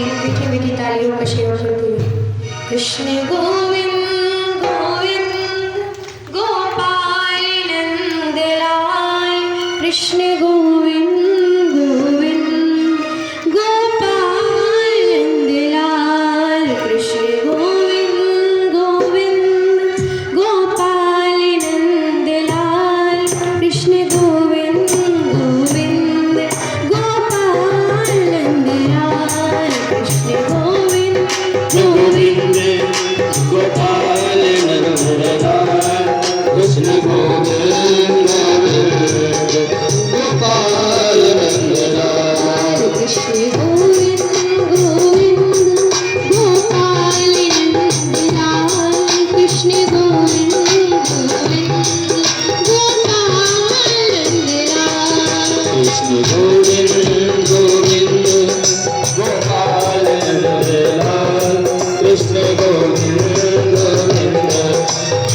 मीठी मीठी तालियों का सेवन करते हुए कृष्ण गोविंद गोविंद गोपाल नंदलाल कृष्ण गोविंद गोविंद गोपाल नंदलाल कृष्ण गोविंद गोविंद गोपाल नंदलाल कृष्ण गोविंद गोविंद गोपाल नंदलाल कृष्ण गोविंद गोविंद गोपाल नंदलाल कृष्ण गोविंद गोपाल नंदलाल कृष्ण गोविंद गोविंद गोपाल नंदलाल कृष्ण गोविंद गोविंद गोपाल नंदलाल कृष्ण गोविंद गोविंद गोपाल नंदलाल कृष्ण गोविंद गोविंद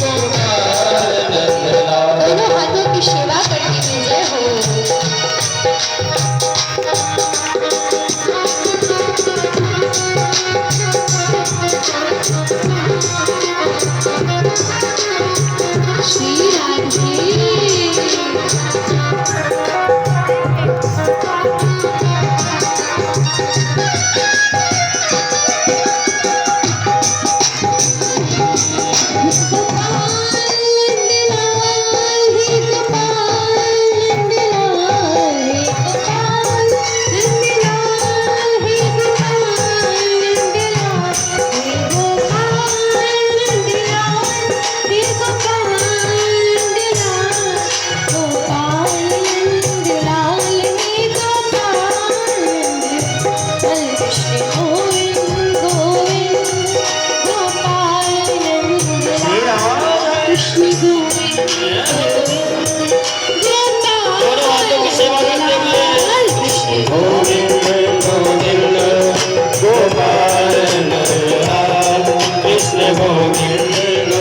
गोपाल नंदलाल। दोनों हाथों की सेवा करती हुई जय हो। श्री राधे कृष्ण दोनों हाथों की सेवा करते हुए कृष्ण गोविंद गोविंद गोपाल नंदलाल कृष्ण गोविंद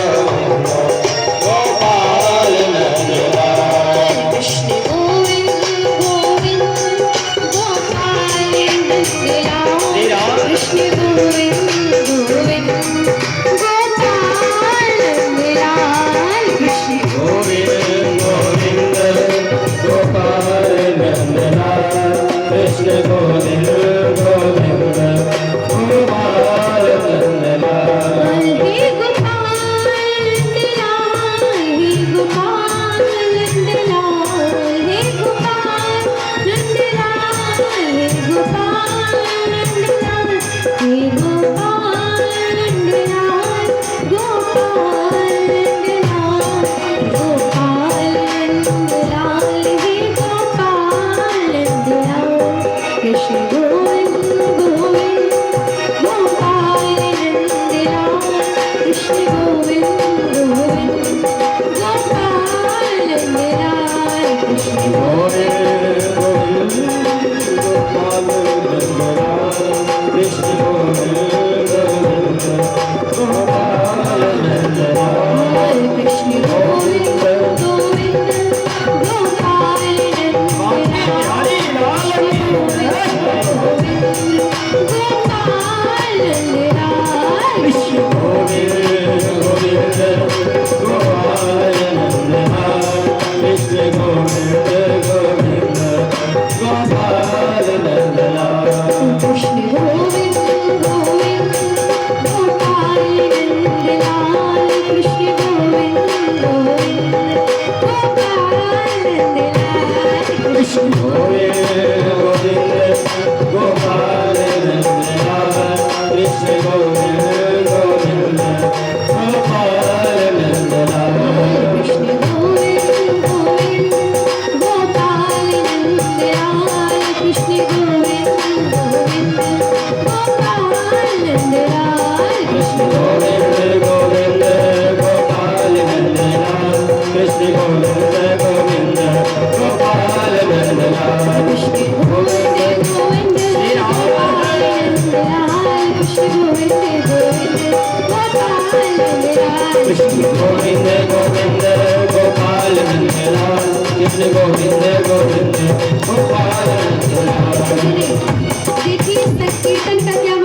गोपाल नंदलाल कृष्ण गोविंद गोविंद गोपाल नंदलाल कृष्ण गोविंद गोविंद गोपाल नंदलाल कृष्ण गोविंद गोविंद गोपाल नंदलाल कृष्ण गोविंद गोविंद गोपाल नंदलाल हे गोपाल नंदलाल हे गोपाल नंदलाल हे गोपाल नंदलाल हे गोपाल नंदलाल हे गोपाल नंदलाल गोपाल नंदलाल गोपाल नंदलाल हे गोपाल नंदलाल कृष्ण गोविंद गोविंद गोपाल नंदलाल कृष्ण गोविंद गोविंद गोपाल नंदलाल कृष्ण गोविंद गोविंद गोपाल नंदलाल कृष्ण गोविंद गोविंद गोपाल नंदलाल कृष्ण गोविंद गोविंद गोपाल नंदलाल कृष्ण गोविंद गोपाल नंदलाल कृष्ण गोविंद गोविंद गोपाल नंदलाल कृष्ण गोविंद गोविंद गोपाल नंदलाल कृष्ण गोविंद गोविंद गोपाल नंदलाल कृष्ण गोविंद गोविंद गोपाल नंदलाल कृष्ण गोविंद गोविंद गोपाल नंदलाल कृष्ण गोविंद गोविंद गोपाल नंदलाल कृष्ण गोविंद गोविंद गोपाल नंदलाल कृष्ण गोविंद गोविंद गोपाल नंदलाल कृष्ण गोविंद गोविंद गोपाल नंदलाल कृष्ण गोविंद गोविंद गोपाल नंदलाल कृष्ण गोविंद गोविंद गोपाल नंदलाल कृष्ण गोविंद गोविंद गोपाल नंदलाल कृष्ण गोविंद गोविंद गोपाल नंदलाल कृष्ण गोविंद गोविंद गोपाल नंदलाल। देखिए इस कीर्तन का क्या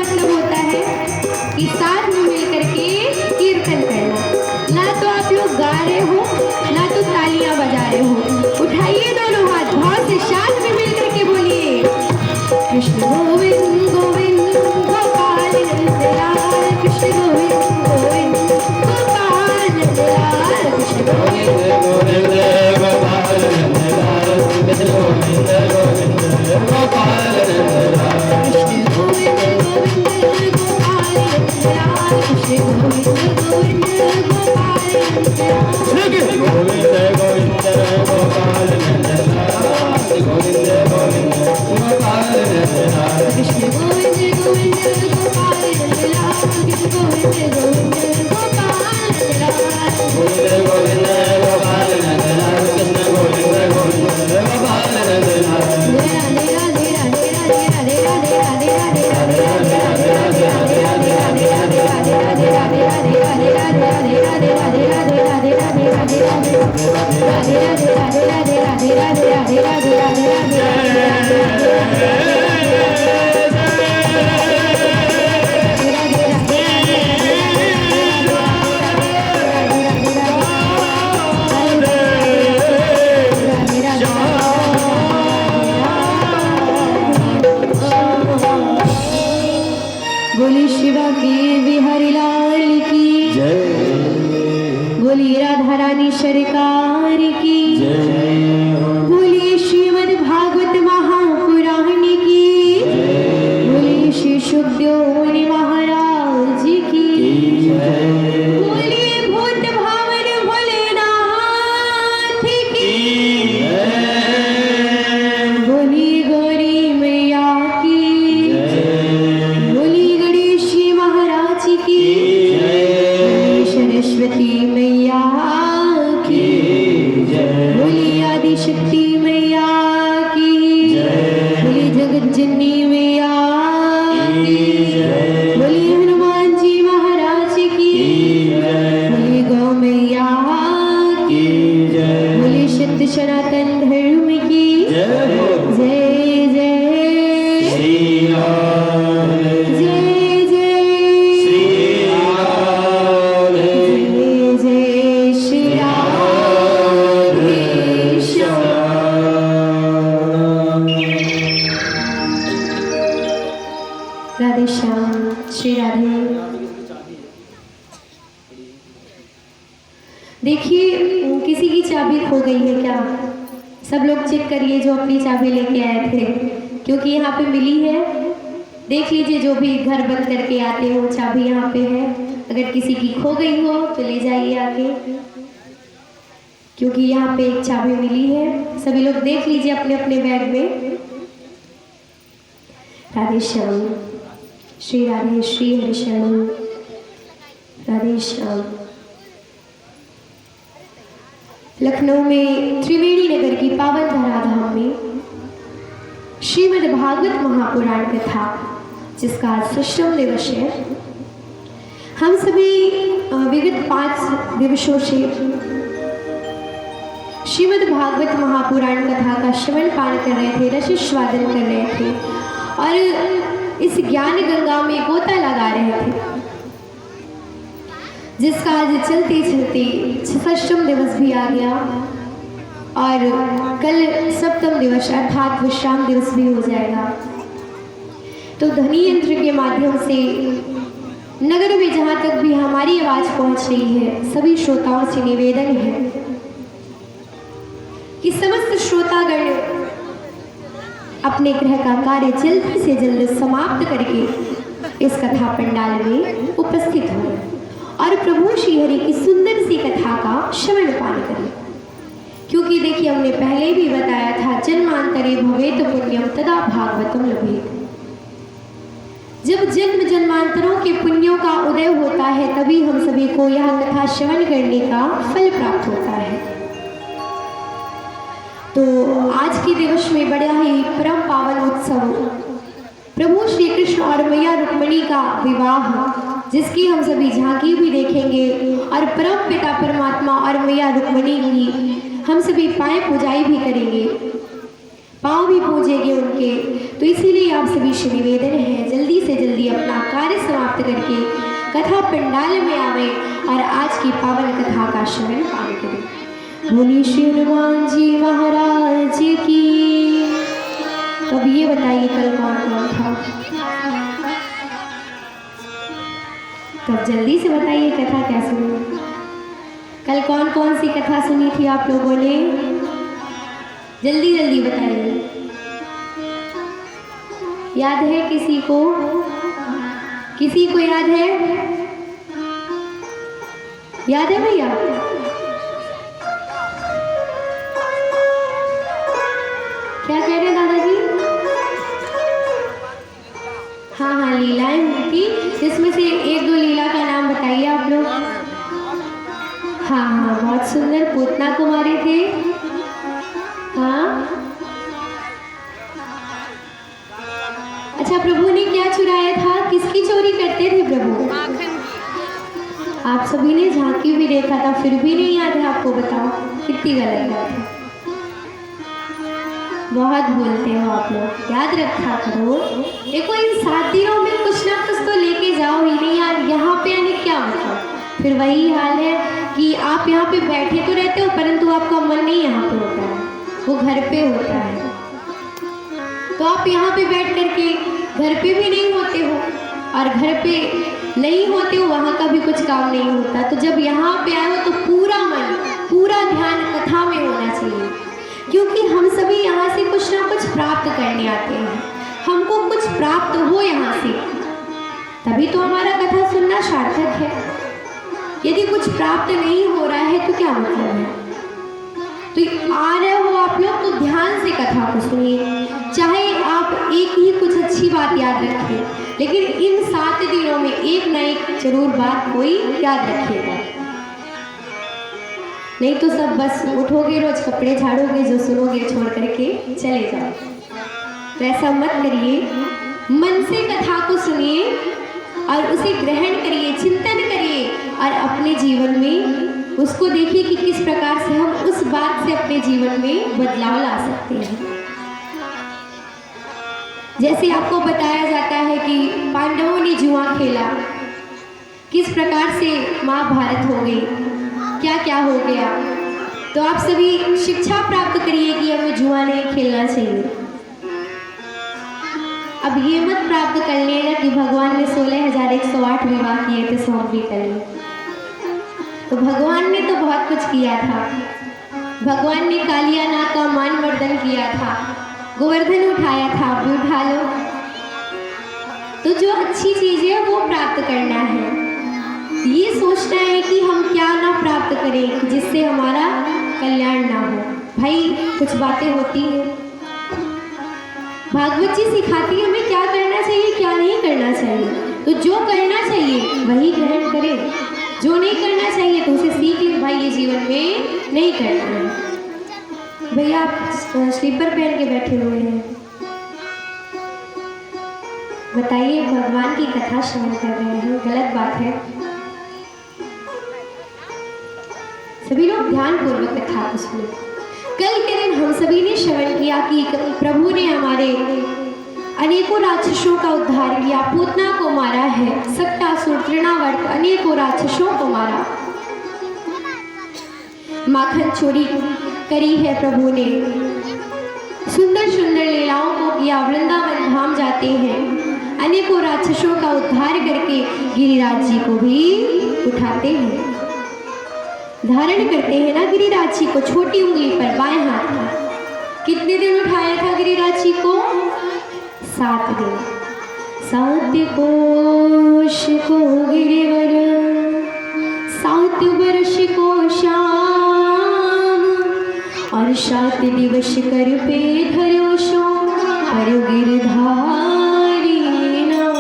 बोली शिवा के बिहारी लाल की जय बोली राधा रानी सरकार की जय हो बोली श्रीमद् भागवत महापुराण की बोली श्री सुखदेव मुनि महाराज की जय बोलिए भूत भावन भोलेनाथ की बोली गौरी मैया की बोली गणेश जी महाराज की बोली सरस्वती मैया की बोली आदि शक्ति मैया की बोली जगत जननी मैया की बोली हनुमान जी महाराज की बोली गौ मैया की बोली सत्य सनातन धर्म की जय जय श्री राम जय जय श्री राम जय जय श्री राधे श्याम। राधे श्याम श्री राधे। देखिए किसी की चाबी खो गई है क्या? सब लोग चेक करिए जो अपनी चाबी लेके आए थे, क्योंकि यहाँ पे मिली है। देख लीजिए जो भी घर बंद करके आते हो चाबी यहाँ पे है। अगर किसी की खो गई हो तो ले जाइए आके, क्योंकि यहाँ पे एक चाबी मिली है। सभी लोग देख लीजिए अपने अपने बैग में। राधे श्याम श्री राधे श्री हरि शरण राधे श्याम। लखनऊ में त्रिवेणी नगर की पावन धराधाम में श्रीमद् भागवत महापुराण कथा, जिसका आज सष्टम दिवस है। हम सभी विगत 5 दिवसों से श्रीमद् भागवत महापुराण कथा का श्रवण पान कर रहे थे, रसास्वादन कर रहे थे और इस ज्ञान गंगा में गोता लगा रहे थे, जिसका आज चलते चलते सष्टम दिवस भी आ गया और कल सप्तम दिवस अर्थात विश्राम दिवस भी हो जाएगा। तो ध्वनि यंत्र के माध्यम से नगर में जहाँ तक भी हमारी आवाज़ पहुँच रही है, सभी श्रोताओं से निवेदन है कि समस्त श्रोतागण अपने ग्रह का कार्य जल्द से जल्द समाप्त करके इस कथा पंडाल में उपस्थित हो और प्रभु श्रीहरि की सुंदर सी कथा का श्रवण पान करें। क्योंकि देखिए हमने पहले भी बताया था, जन्मांतरे भवेत पुण्यम तदा भागवतम लभेत। जब जन्म जन्मांतरों के पुण्यों का उदय होता है, तभी हम सभी को यह कथा श्रवण करने का फल प्राप्त होता है। तो आज के दिवस में बड़ा ही परम पावन उत्सव प्रभु श्री कृष्ण और मैया रुक्मिणी का विवाह, जिसकी हम सभी झांकी भी देखेंगे और परम पिता परमात्मा और मैया रुक्मिणी की हम सभी पाए पूजाई भी करेंगे, पाँव भी पूजेंगे उनके। तो इसीलिए आप सभी से निवेदन है, जल्दी से जल्दी अपना कार्य समाप्त करके कथा पंडाल में आवे और आज की पावन कथा का श्रवण पान करें। बोली श्री हनुमान जी महाराज की। तो अब ये बताइए कल कौन कौन था? तो जल्दी से बताइए कथा क्या सुनी? कल कौन कौन सी कथा सुनी थी आप लोगों ने? जल्दी जल्दी बताइए। याद है किसी को? किसी को याद है? याद है भैया? क्या कह रहे दादाजी? हाँ हाँ, लीलाएं हुई थी, जिसमें से 1-2 लीला का नाम बताइए आप लोग। हाँ हाँ, बहुत सुंदर, पूतना कुमारी थे। हाँ अच्छा, प्रभु ने क्या चुराया था? किसकी चोरी करते थे प्रभु? आप सभी ने झांकी भी देखा था, फिर भी नहीं याद है आपको? बताओ कितनी गलत बात है। बहुत बोलते हो आप लोग, याद रखा करो। देखो इन 7 दिनों में कुछ ना कुछ तो लेके जाओ ही नहीं यार। यहाँ पे आने क्या मतलब? फिर वही हाल है कि आप यहाँ पे बैठे तो रहते हो, परंतु आपका मन नहीं यहाँ पे होता है, वो घर पे होता है। तो आप यहाँ पे बैठ करके घर पे भी नहीं होते हो और घर पे नहीं होते हो वहाँ का भी कुछ काम नहीं होता। तो जब यहाँ पे आए हो तो पूरा मन, पूरा ध्यान कथा में होना चाहिए, क्योंकि हम सभी यहाँ से कुछ ना कुछ प्राप्त करने आते हैं। हमको कुछ प्राप्त हो यहाँ से, तभी तो हमारा कथा सुनना सार्थक है। यदि कुछ प्राप्त नहीं हो रहा है तो क्या मतलब है? तो आ रहे हो आप लोग तो ध्यान से कथा को सुनिए, चाहे आप एक ही कुछ अच्छी बात याद रखें, लेकिन इन 7 दिनों में एक न एक जरूर बात कोई याद रखिएगा। नहीं तो सब बस उठोगे, रोज कपड़े झाड़ोगे, जो सुनोगे छोड़ करके चले जाओ। तो ऐसा मत करिए, मन से कथा को सुनिए और उसे ग्रहण करिए, चिंतन करिए और अपने जीवन में उसको देखिए कि किस प्रकार से हम उस बात से अपने जीवन में बदलाव ला सकते हैं। जैसे आपको बताया जाता है कि पांडवों ने जुआ खेला, किस प्रकार से महाभारत हो गई, क्या क्या हो गया। तो आप सभी शिक्षा प्राप्त करिए कि हमें जुआ नहीं खेलना चाहिए। अब ये मत प्राप्त कर लेना कि भगवान ने 16,108 विवाह किए थे, 100 भी कर लिए। तो भगवान ने तो बहुत कुछ किया था। भगवान ने कालिया नाग का मानवर्धन किया था, गोवर्धन उठाया था, आप भी उठा लो। तो जो अच्छी चीज़ है वो प्राप्त करना है। ये सोचना है कि हम क्या ना प्राप्त करें जिससे हमारा कल्याण ना हो। भाई कुछ बातें होती हैं, भागवत जी सिखाती है हमें क्या करना चाहिए क्या नहीं करना चाहिए। तो जो करना चाहिए वही ग्रहण करें, जो नहीं करना चाहिए तो उसे सीख लें। भाई ये जीवन में नहीं करना है। भैया आप स्लीपर पहन के बैठे हुए हैं, बताइए भगवान की कथा श्रवण कर रहे हैं, गलत बात है। सभी लोग ध्यान पूर्वक कथा को सुने। कल के दिन हम सभी ने श्रवण किया कि प्रभु ने हमारे अनेकों राक्षसों का उद्धार किया, पूतना को मारा है, सक्टासुर, तृणावर्त अनेकों राक्षसों को मारा, माखन चोरी करी है प्रभु ने, सुंदर सुंदर लीलाओं को किया, वृंदावन धाम जाते हैं, अनेकों राक्षसों का उद्धार करके गिरिराज जी को भी उठाते हैं, धारण करते हैं ना गिरिराज जी को छोटी उंगली पर बाएं हाथ में। कितने दिन उठाया था गिरिराज जी को? 7 दिन। 7 कोश को गिरिवर, 7 वर्ष को श्याम, और 7 दिवस कर पे धरो सो पर गिरधारी नाम।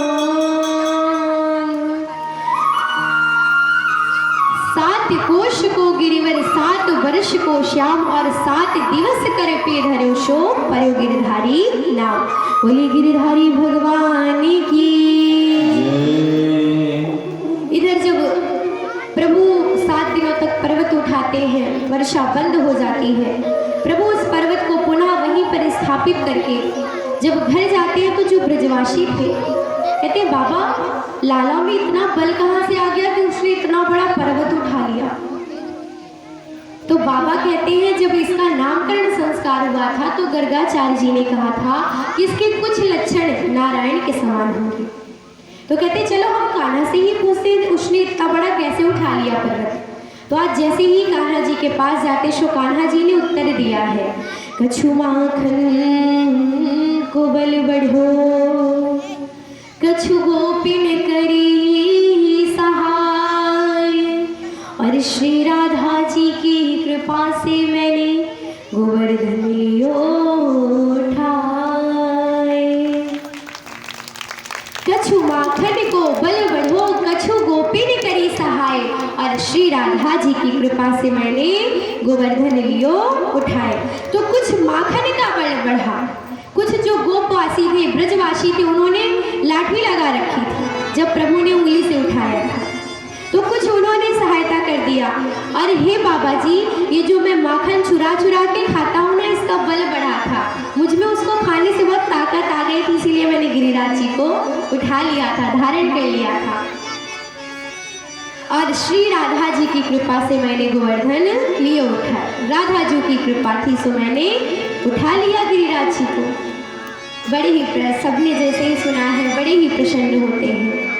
7 कोश को गिरिवर, 7 वर्ष को श्याम, और 7 दिवस कर पे धरो सो पर गिरधारी नाम। बोले गिरधारी भगवान की। इधर जब प्रभु 7 दिनों तक पर्वत उठाते हैं, वर्षा बंद हो जाती है, प्रभु उस पर्वत को पुनः वहीं पर स्थापित करके जब घर जाते हैं तो जो ब्रजवासी थे कहते बाबा लाला में इतना बल कहाँ से आ गया कि उसने इतना बड़ा पर्वत उठा लिया। तो बाबा कहते हैं जब इसका नामकरण संस्कार हुआ था तो गर्गाचार्य जी ने कहा था कि इसके कुछ लक्षण नारायण के समान होंगे। तो कहते चलो हम कान्हा से ही पूछते हैं उसने इतना बड़ा कैसे उठा लिया पर्वत। तो आज जैसे ही कान्हा जी के पास जाते सो कान्हा जी ने उत्तर दिया है, कछु माखन को बल बढ़ो, कछु गोपिन करी सहाय, और श्री राधा जी की कृपा से मैंने गोवर्धन लियो उठाए। कछु माखन को बल बढ़ो, कछु गोपिन करी सहाय, और श्री राधा जी की कृपा से मैंने गोवर्धन लियो उठाए। तो कुछ माखन का बल बढ़ा, कुछ जो गोपवासी थे ब्रजवासी थे उन्होंने लाठी लगा रखी थी जब प्रभु ने उंगली से उठाया था, तो कुछ उन्होंने सहायता कर दिया। और हे बाबा जी ये जो मैं माखन चुरा चुरा के खाता हूँ ना इसका बल बढ़ा था, मुझ में उसको खाने से बहुत ताकत आ गई थी, इसीलिए मैंने गिरिराज जी को उठा लिया था, धारण कर लिया था, और श्री राधा जी की कृपा से मैंने गोवर्धन लिए उठा। राधा जी की कृपा थी सो मैंने उठा लिया गिरिराज जी को। बड़े ही सबने जैसे ही सुना है बड़े ही प्रसन्न होते हैं।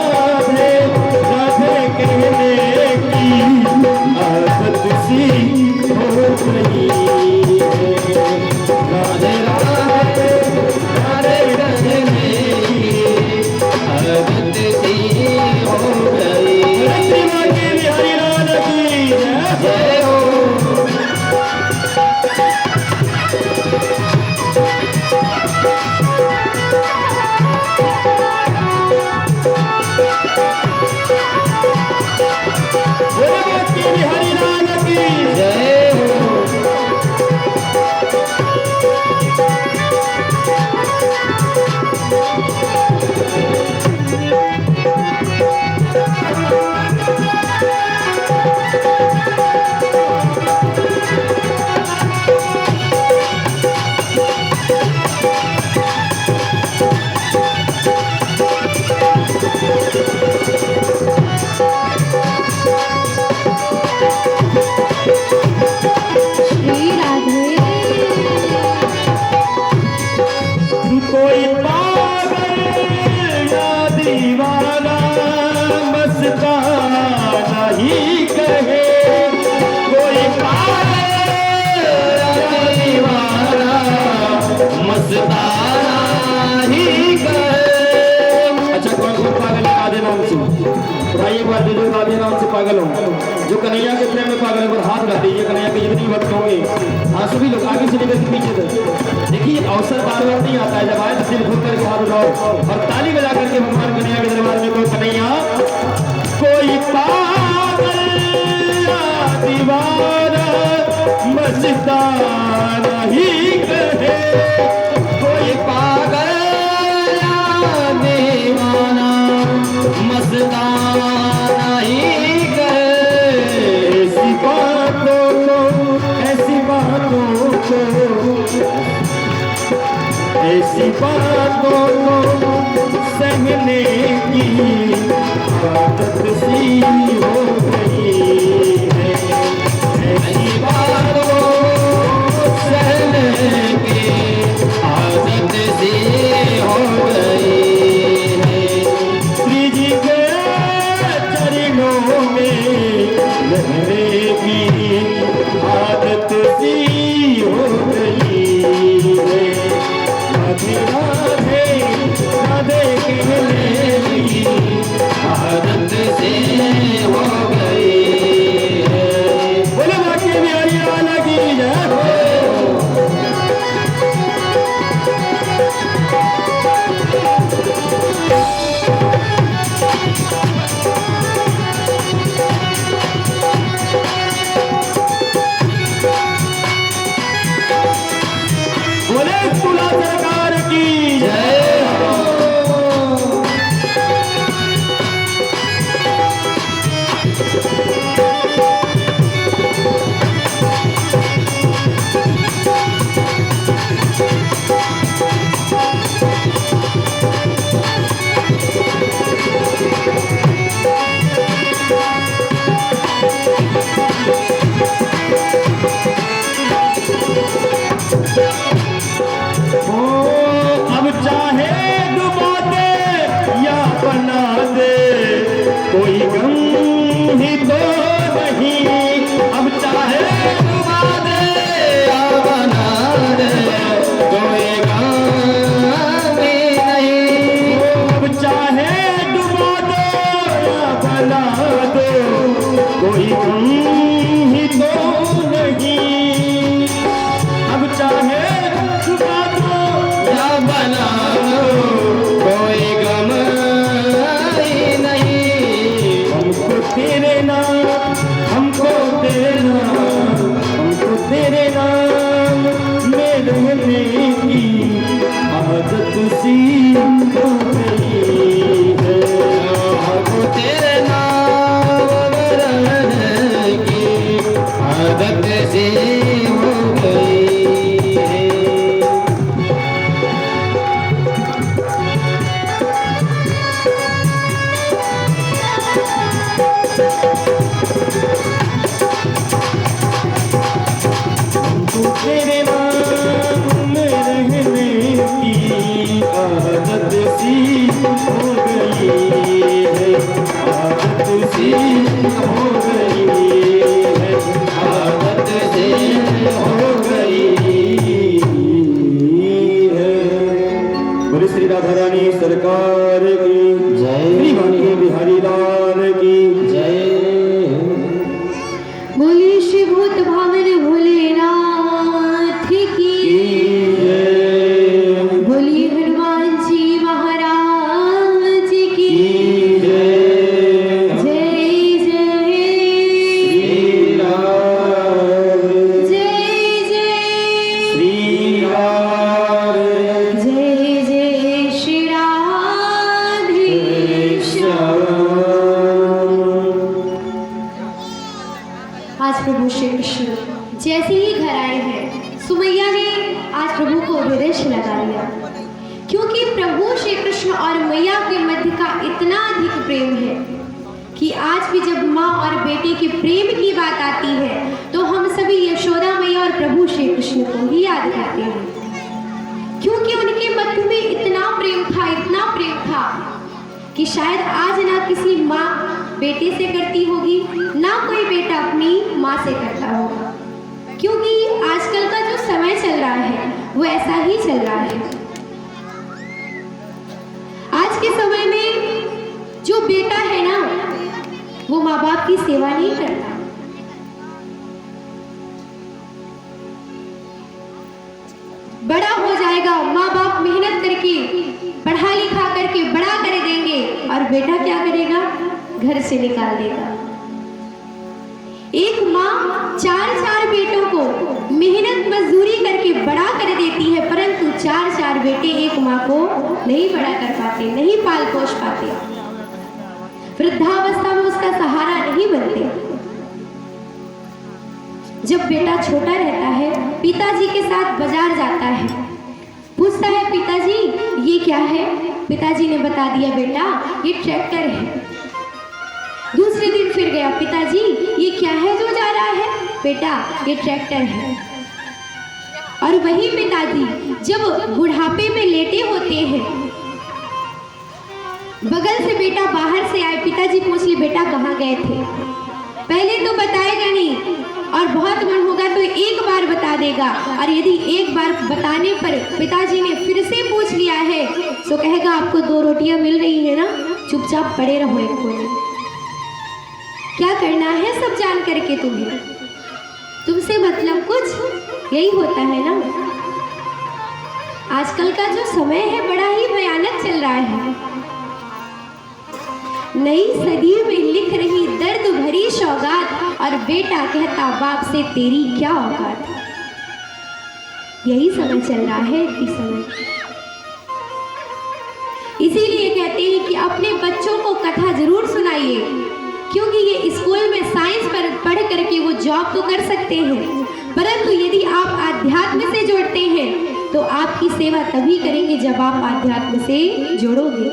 मस्ताना ही कहे, कोई पागल दीवाना मस्ताना ही कहे। अच्छा, कौन कौन पागल है आधे नाम से? भाई एक बार जो आधे नाम से पागल हो, जो कन्हैया के प्रेम में पागल है, पर हाथ उठा दीजिए। कन्हैया के जितनी भक्त होंगे, हाँ सभी लोग आगे से लेकर पीछे तक। देखिए, अवसर बार बार नहीं आता है, जब आए तो दिल खोल कर हाथ उठाओ और ताली बजा करके भगवान कन्हैया के दरबार में कोई कन्हैया, कोई पागल दीवाना मस्ताना ही कहे, कोई पागल दीवाना मस्ताना ही कहे। ऐसी बातों को, ऐसी बातों को, ऐसी बातों को सहने की आदत सी हो गई है, ऐसी बातों को सहने की आदत सी हो गई है। श्री जी के चरणों में रहने की आदत सी हो गई है। राधे राधे राधे कहने की आदत से हो गई है। बोले बाकी बिहारी वाला की जय हो। बोले तुला सरकार की जय हो। अब चाहे डुबा दे या बना दे, कोई गम ही तो नहीं। अब चाहे डुबा दे या बना दे, कोई गम ही नहीं। अब चाहे डुबा दो या बना दो, कोई गम ही तो नहीं। अब चाहे डुबा दो या बना दो, कोई गम ही नहीं। हमको तेरे नाम, हमको तेरे नाम, हमको तेरे नाम में रहने की आदत सी हो गई है। हमको तेरे नाम रहने की आदत सी हो गई है। तेरे नाम में रहने की आदत सी हो गई है, आदत सी हो गई है, आदत सी हो गई है। बोले श्री राधा रानी सरकार की जय, श्री बांके बिहारी लाल की जय। बोलिए श्री भूत भावन भोलेनाथ की जय, बोलिए हनुमान जी महाराज की जय। जय जय श्री राम, जय जय श्री राम, जय जय श्री राधे श्याम। आज प्रभु श्री कृष्ण जैसे ही घर आए हैं, सुमैया ने आज प्रभु को हृदय से लगा लिया, क्योंकि प्रभु श्री कृष्ण और मैया के मध्य का इतना अधिक प्रेम है कि आज भी जब माँ और बेटे के प्रेम की बात आती है तो हम सभी यशोदा मैया और प्रभु श्री कृष्ण को ही याद करते हैं, क्योंकि उनके मध्य में इतना प्रेम था, इतना प्रेम था कि शायद आज ना किसी माँ बेटे से करती होगी, ना कोई बेटा अपनी माँ से करता होगा, क्योंकि आजकल का जो समय चल रहा है वो ऐसा ही चल रहा है। आज के समय में जो बेटा है ना, वो माँ बाप की सेवा नहीं करता। बड़ा हो जाएगा, माँ बाप मेहनत करके पढ़ा लिखा करके बड़ा कर देंगे, और बेटा क्या करेगा? घर से निकाल देगा। एक माँ चार बेटों को मेहनत मजदूरी करके बड़ा कर देती है, परंतु चार बेटे एक माँ को नहीं बड़ा कर पाते, नहीं पाल पोष पाते, वृद्धावस्था में उसका सहारा नहीं बनते। जब बेटा छोटा रहता है, पिताजी के साथ बाजार जाता है, पूछता है पिताजी ये क्या है? पिताजी ने बता दिया बेटा ये ट्रैक्टर है। दूसरे दिन फिर गया, पिताजी ये क्या है जो जा रहा है? बेटा ये ट्रैक्टर है। और वही पिताजी जब बुढ़ापे में लेटे होते हैं, बगल से बेटा बाहर से आए, पिताजी पूछ ले बेटा कहाँ गए थे? पहले तो बताएगा नहीं, और बहुत मन होगा तो एक बार बता देगा, और यदि एक बार बताने पर पिताजी ने फिर से पूछ लिया है तो कहेगा आपको 2 रोटियां मिल रही है ना, चुपचाप पड़े रहो एक कोने। क्या करना है सब जान करके तुम्हें? तुमसे मतलब कुछ? यही होता है ना। आजकल का जो समय है बड़ा ही भयानक चल रहा है। नई सदी में लिख रही दर्द भरी सौगात, और बेटा कहता बाप से तेरी क्या औकात। यही समय चल रहा है इस समय। इसीलिए कहते हैं कि अपने बच्चों को कथा जरूर सुनाइए, क्योंकि ये स्कूल में साइंस पर पढ़ करके वो जॉब तो कर सकते हैं, परंतु यदि आप आध्यात्म से जोड़ते हैं तो आपकी सेवा तभी करेंगे जब आप आध्यात्म से जोड़ोगे।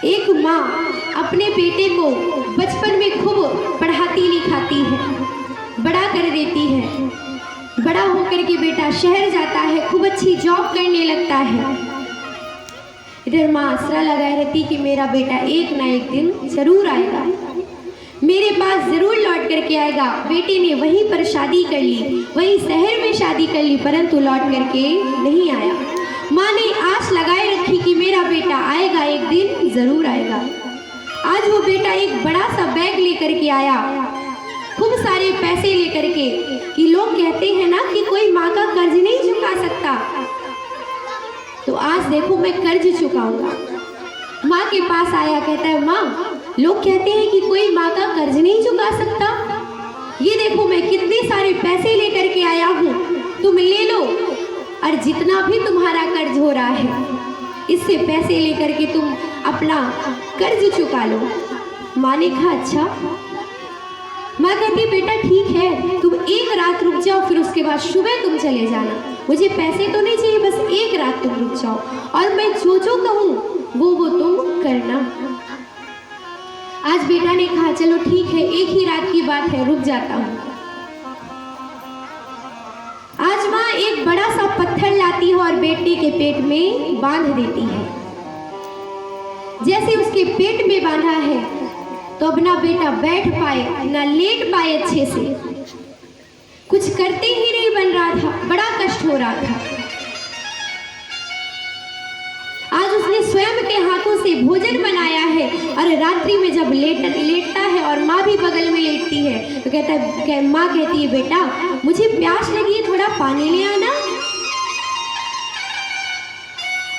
एक माँ अपने बेटे को बचपन में खूब पढ़ाती लिखाती है, बड़ा कर देती है। बड़ा होकर के बेटा शहर जाता है, खूब अच्छी जॉब करने लगता है। इधर माँ आसरा लगाए रहती कि मेरा बेटा एक ना एक दिन जरूर आएगा, मेरे पास जरूर लौट करके आएगा। बेटे ने वहीं पर शादी कर ली, वहीं शहर में शादी कर ली, परंतु लौट करके नहीं आया। माँ ने आस लगाए रखी कि मेरा बेटा आएगा, एक दिन जरूर आएगा। आज वो बेटा एक बड़ा सा बैग लेकर के आया, खूब सारे पैसे लेकर के, कि लोग कहते हैं ना कि कोई माँ का कर्ज नहीं चुका सकता, तो आज देखो मैं कर्ज चुकाऊंगा। माँ के पास आया, कहता है माँ लोग कहते हैं कि कोई माँ का कर्ज नहीं चुका सकता, ये देखो मैं कितने सारे पैसे लेकर के आया हूँ, तुम ले लो, और जितना भी तुम्हारा कर्ज हो रहा है इससे पैसे लेकर के तुम अपना कर्ज चुका लो। माँ ने कहा अच्छा। माँ कहती बेटा ठीक है, तुम एक रात रुक जाओ, फिर उसके बाद सुबह तुम चले जाना, मुझे पैसे तो नहीं चाहिए, बस एक रात तुम रुक जाओ, और मैं जो जो कहूँ वो तुम करना। आज बेटा ने कहा चलो ठीक है, एक ही रात की बात है, रुक जाता हूँ। आज माँ एक बड़ा सा पत्थर लाती है और बेटे के पेट में बांध देती है। जैसे उसके पेट में बांधा है तो अब ना बेटा बैठ पाए ना लेट पाए अच्छे से, कुछ करते ही नहीं बन रहा था, बड़ा कष्ट हो रहा था। आज उसने स्वयं के हाथों से भोजन बनाया है, और रात्रि में जब लेटता है और माँ भी बगल में लेटती है तो माँ कहती है बेटा मुझे प्यास लगी है, थोड़ा पानी ले आना।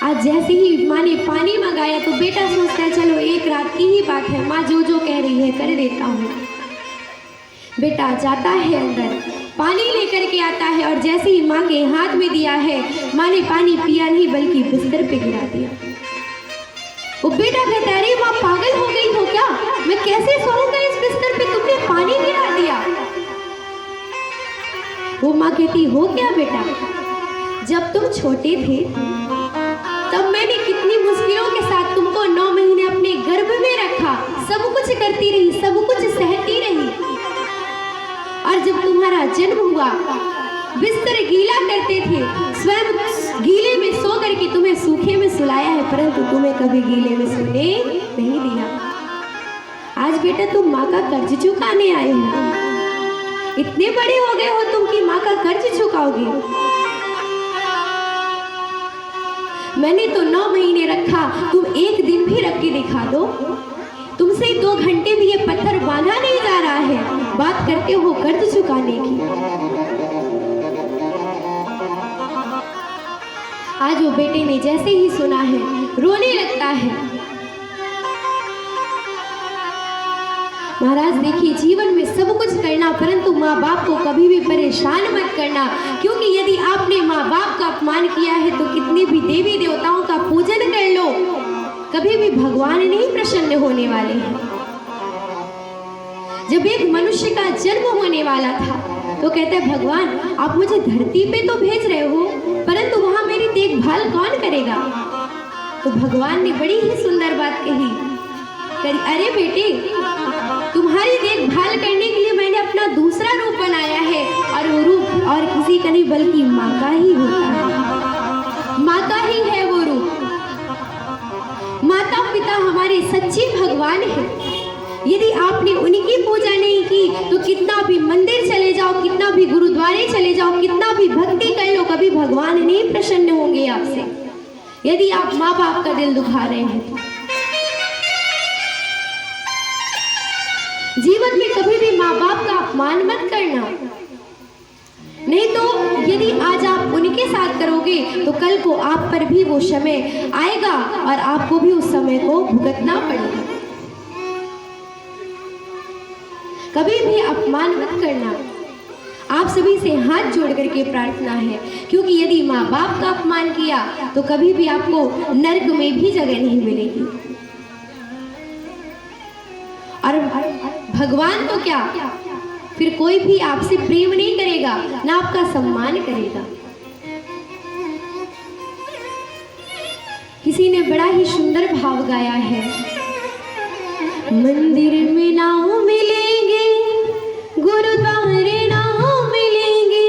आज जैसे ही माँ ने पानी मंगाया तो बेटा सोचता है चलो एक रात की ही बात है, माँ जो जो कह रही है कर देता हूँ। बेटा जाता है अंदर, पानी लेकर के आता है, और जैसे ही माँ के हाथ में दिया है, माँ ने पानी पिया नहीं बल्कि बिस्तर पे गिरा दिया। वो बेटा कहता है अरे माँ पागल हो गई हो क्या, मैं कैसे सोऊंगा इस बिस्तर पे, तुमने पानी गिरा दिया। वो माँ कहती हो क्या बेटा, जब तुम छोटे थे तब मैंने कितनी मुश्किलों के साथ तुमको 9 महीने अपने गर्भ में रखा, सब कुछ करती रही, सब कुछ सहती रही, और जब तुम्हारा जन्म हुआ बिस्तर गीला करते थे, स्वयं गीले में सो करके तुम्हें सूखे में सुलाया है, परंतु तुम्हें कभी गीले में सोने नहीं दिया। आज बेटा तुम माँ का कर्ज चुकाने आए हो। इतने बड़े हो गए हो तुम कि माँ का कर्ज चुकाओगे। मैंने तो 9 महीने रखा, तुम एक दिन भी रख के दिखा दो। तुमसे 2 घंटे भी ये पत्थर बांधा नहीं जा रहा है, बात करते हो कर्ज चुकाने की। आज वो बेटे ने जैसे ही सुना है रोने लगता है। महाराज देखिए, जीवन में सब कुछ करना, परंतु माँ बाप को कभी भी परेशान मत करना, क्योंकि यदि आपने माँ बाप का अपमान किया है तो कितने भी देवी देवताओं का पूजन कर लो, कभी भी भगवान नहीं प्रसन्न होने वाले हैं। जब एक मनुष्य का जन्म होने वाला था तो कहता है, भगवान आप मुझे धरती पे तो भेज रहे हो, परंतु वहां मेरी देखभाल कौन करेगा? तो भगवान ने बड़ी ही सुंदर बात कही, अरे बेटे, तुम्हारी देखभाल करने के लिए मैंने अपना दूसरा रूप बनाया है, और वो रूप और किसी का नहीं बल्कि माँ का ही होता है। माँ का ही है वो रूप। माता पिता हमारे सच्चे भगवान हैं। यदि आपने उनकी पूजा नहीं की तो कितना भी मंदिर चले जाओ, कितना भी गुरुद्वारे चले जाओ, कितना भी भक्ति कर लो, कभी भगवान नहीं प्रसन्न होंगे आपसे, यदि आप माँ बाप का दिल दुखा रहे हैं। जीवन में कभी भी माँ बाप का अपमान मत करना, नहीं तो यदि आज आप उनके साथ करोगे तो कल को आप पर भी वो समय आएगा और आपको भी उस समय को भुगतना पड़ेगा। कभी भी अपमान मत करना। आप सभी से हाथ जोड़ करके प्रार्थना है, क्योंकि यदि माँ बाप का अपमान किया तो कभी भी आपको नर्क में भी जगह नहीं मिलेगी। और भगवान तो क्या, फिर कोई भी आपसे प्रेम नहीं करेगा, ना आपका सम्मान करेगा। किसी ने बड़ा ही सुंदर भाव गाया है, मंदिर में ना मिलेंगे, गुरुद्वारे ना मिलेंगे,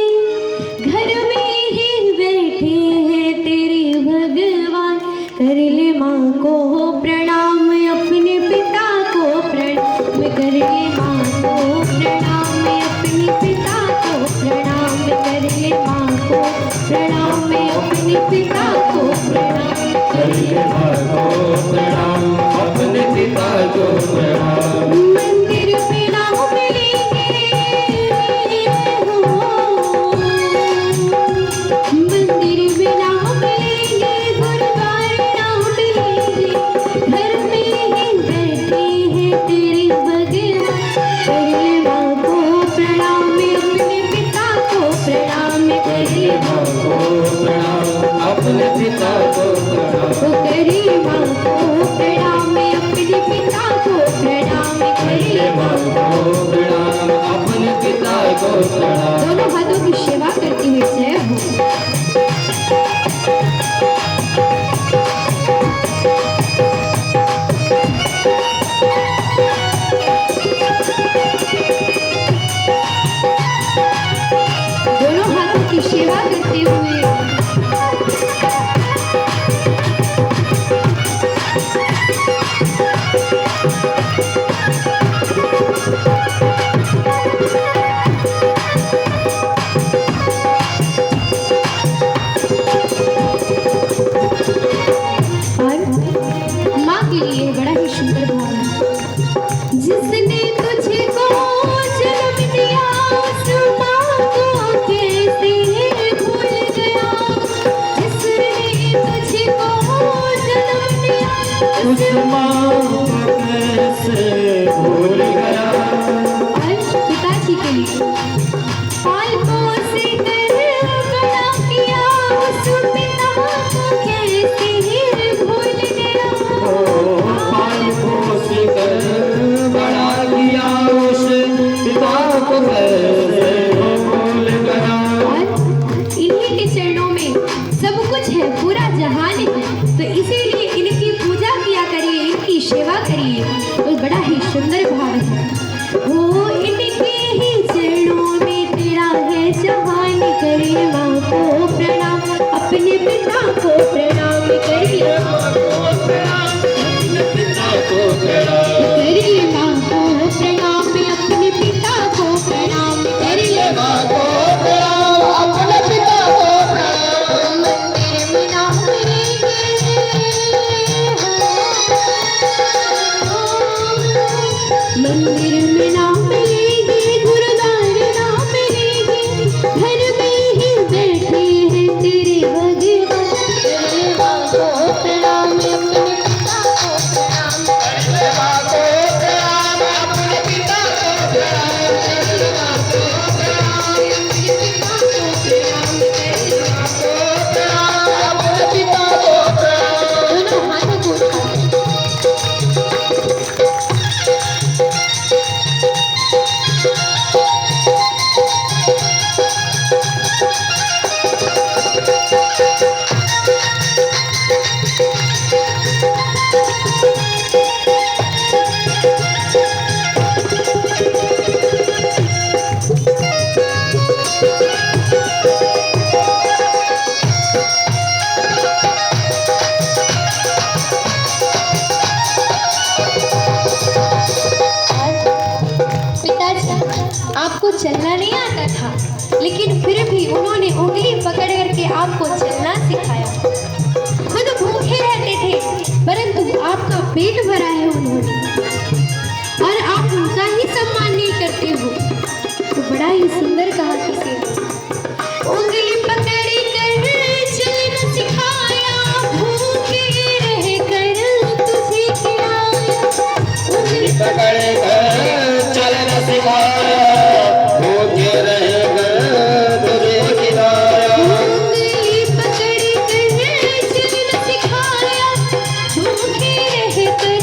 घर में ही बैठे हैं तेरे भगवान। कर ले माँ को प्रणाम, अपने पिता को प्रणाम, कर ले माँ को प्रणाम, अपने पिता को प्रणाम, कर ले माँ को प्रणाम, अपने पिता को प्रणाम, कर ले माँ को प्रणाम, अपने पिता को प्रणाम। मंदिर में ना मिलेंगे, मंदिर में ना मिलेंगे, गुरुद्वारे ना मिलेंगे, घर में ही बैठे हैं तेरे भगवान। कर ले माँ को प्रणाम, अपने पिता को प्रणाम, कर ले माँ को प्रणाम, अपने पिता को प्रणाम। तो करे माँ को प्रणाम, अपने पिता को प्रणाम, करे माँ को प्रणाम, अपने पिता को प्रणाम। दोनों हाथों की सेवा करती हुई जय हो। दोनों हाथों की सेवा करते हुए पिताजी के लिए पाल पोस कर बड़ा किया, उस पिता को कैसे भूल गया। पाल पोस कर बड़ा किया, उस पिता को कैसे भूल गया। इन्हीं के चरणों में सब कुछ है, पूरा जहान है, तो इसीलिए इनकी पूजा किया करिए, इनकी सेवा करिए, तो बड़ा ही सुंदर भाव है। वो इनके ही चरणों में तेरा है जहान, करिए माँ को प्रणाम, अपने पिता को प्रणाम, करिए करिए माँ को प्रणाम, अपने पिता को प्रणाम, करिए माँ को प्रणाम, अपने पिता को प्रणाम। मंदिर में ना मिलेंगे, मंदिर में ना मिलेंगे, गुरुद्वारे ना मिलेंगे, घर में ही बैठे हैं तेरे भगवान। करिए माँ को प्रणाम, अपने पिता को प्रणाम। करिए माँ को प्रणाम, अपने पिता को प्रणाम। करिए माँ को प्रणाम, अपने पिता को प्रणाम। करिए माँ को प्रणाम, अपने पिता को प्रणाम। दोनों हाथों को उठाओ। पिताजी, आपको चलना नहीं आता था, लेकिन फिर भी उन्होंने उंगली पकड़ करके आपको चलना सिखाया। खुद भूखे रहते थे, परंतु आपका पेट भरा है उन्होंने, और आप उनका ही सम्मान नहीं करते हो। तो बड़ा ही सुंदर कहा किसी ने, उंगली पकड़ कर चलना सिखाया, भूखे रह कर तुझे खिलाया। उंगली पकड़ कर चलना सिखाया, भूखे रह कर तुझे खिलाया। उंगली पकड़ कर चलना सिखाया, भूखे रह कर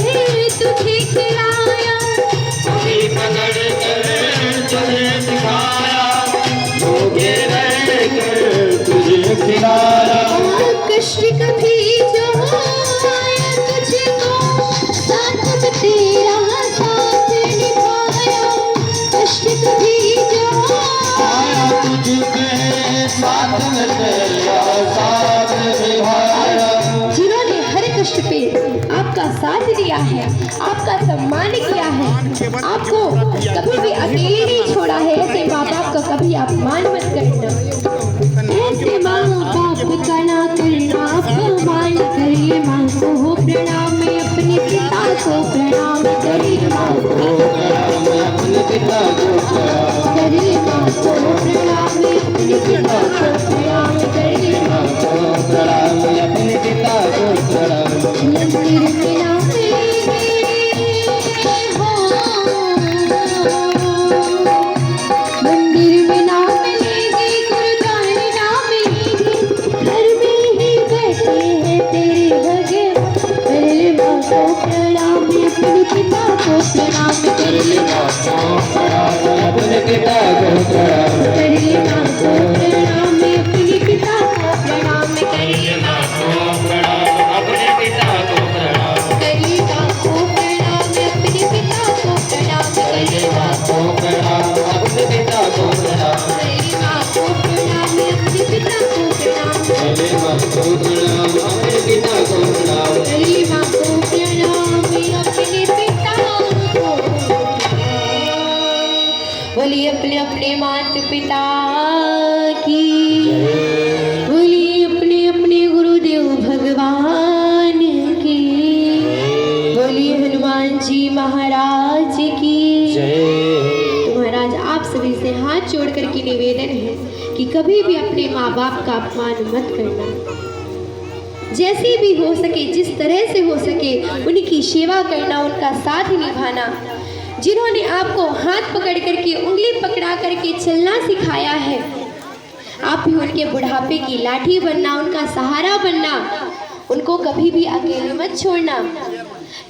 तुझे खिलाया। उंगली पकड़ कर चलना सिखाया, भूखे रह कर तुझे खिलाया। कष्ट कभी जो आया तुझको, साथ में तेरा साथ निभाया। कष्ट कभी जो आया तुझके साथ में तेरा साथ निभाया। जिन्होंने हर कष्ट पे आपका साथ दिया है, आपका सम्मान किया है, आपको कभी भी अकेले नहीं छोड़ा है, ऐसे माँ बाप का कभी अपमान मत करना। ऐसे माँ बाप का ना करना अपमान, करिए माँ को प्रणाम, अपने पिता को प्रणाम, करिए माँ को प्रणाम, अपने पिता को प्रणाम। करिए माँ को प्रणाम, अपने पिता को प्रणाम, करिए माँ को प्रणाम, अपने पिता को प्रणाम। मंदिर में ना मंदिर में ना मिलेंगे, गुरुद्वारे ना मिलेंगे, घर में ही बैठे हैं तेरे भगवान। करिए माँ को प्रणाम, अपने पिता को प्रणाम, करिए माँ को प्रणाम, अपने पिता को प्रणाम। करिए माँ को प्रणाम, अपने पिता को प्रणाम, करिए माँ को प्रणाम, अपने पिता को प्रणाम। करिए माँ को प्रणाम, अपने पिता को प्रणाम, करिए माँ को प्रणाम, अपने पिता को प्रणाम। करिए माँ को प्रणाम, अपने पिता को प्रणाम, करिए माँ को प्रणाम, अपने पिता को प्रणाम। करिए माँ को प्रणाम, अपने पिता को। बोलिए अपने अपने माता पिता की, बोलिए अपने अपने गुरुदेव भगवान की, बोलिए हनुमान जी महाराज की। तो महाराज आप सभी से हाथ जोड़ कर के निवेदन है कि कभी भी अपने माँ बाप का अपमान मत करना। जैसे भी हो सके, जिस तरह से हो सके, उनकी सेवा करना, उनका साथ निभाना। जिन्होंने आपको हाथ पकड़ करके, उंगली पकड़ा करके चलना सिखाया है, आप भी उनके बुढ़ापे की लाठी बनना, उनका सहारा बनना। उनको कभी भी अकेले मत छोड़ना।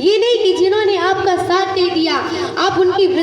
ये नहीं कि जिन्होंने आपका साथ दे दिया आप उनकी